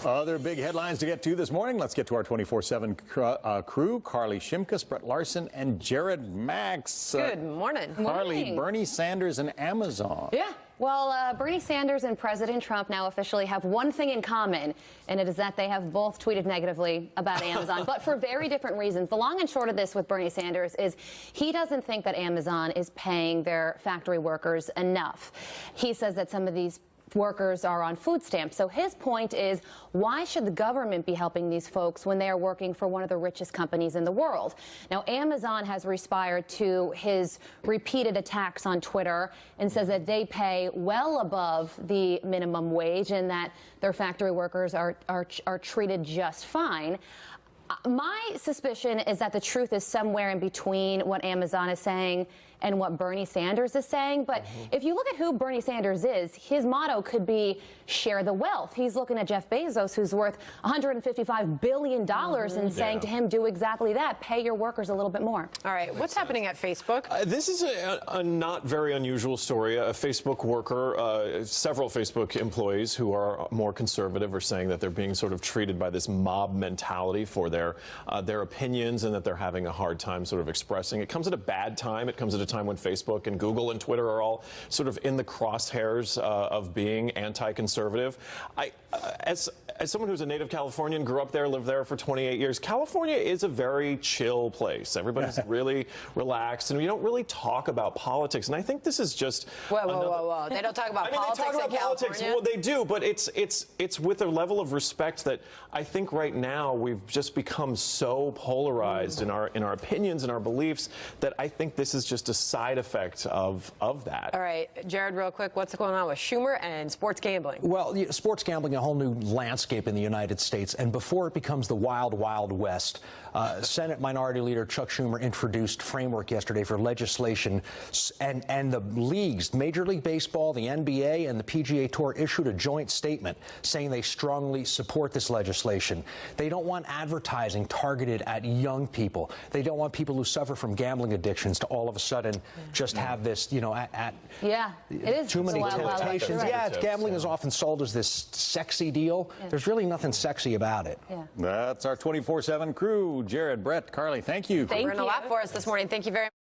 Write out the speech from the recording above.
Other big headlines to get to this morning. Let's get to our 24/7 crew. Carly Shimkus, Brett Larson, and Jared Max. Good morning. Carly, Bernie Sanders and Amazon. Yeah. Well, Bernie Sanders and President Trump now officially have one thing in common, and it is that they have both tweeted negatively about Amazon, but for very different reasons. The long and short of this with Bernie Sanders is he doesn't think that Amazon is paying their factory workers enough. He says that some of these workers are on food stamps. So his point is, why should the government be helping these folks when they are working for one of the richest companies in the world? Now, Amazon has responded to his repeated attacks on Twitter and says that they pay well above the minimum wage and that their factory workers are treated just fine. My suspicion is that the truth is somewhere in between what Amazon is saying and what Bernie Sanders is saying. But if you look at who Bernie Sanders is, his motto could be share the wealth. He's looking at Jeff Bezos, who's worth $155 billion, and saying to him, do exactly that. Pay your workers a little bit more. All right. What's happening at Facebook? This is a not very unusual story. A Facebook worker, several Facebook employees who are more conservative are saying that they're being sort of treated by this mob mentality for their opinions and that they're having a hard time sort of expressing. It comes at a bad time. It comes at a time when Facebook and Google and Twitter are all sort of in the crosshairs of being anti-conservative. As someone who's a native Californian, grew up there, lived there for 28 years, California is a very chill place. Everybody's really relaxed, and we don't really talk about politics. And I think this is just whoa. They don't talk about politics they talk about in politics. California? Well, they do, but it's with a level of respect that I think right now we've just become so polarized in our opinions and our beliefs that I think this is just a side effect of that. All right, Jared, real quick, what's going on with Schumer and sports gambling? Well, sports gambling, a whole new landscape in the United States, and before it becomes the wild, wild west, Senate Minority Leader Chuck Schumer introduced framework yesterday for legislation, and the leagues, Major League Baseball, the NBA, and the PGA Tour issued a joint statement saying they strongly support this legislation. They don't want advertising targeted at young people. They don't want people who suffer from gambling addictions to all of a sudden just have this, you know, it is too many wild, wild west. temptations. Right. Yeah, gambling is often sold as this sexy deal. There's really nothing sexy about it. That's our 24/7 crew. Jared, Brett, Carly, thank you. We're in a lot for us this morning. Thank you very much.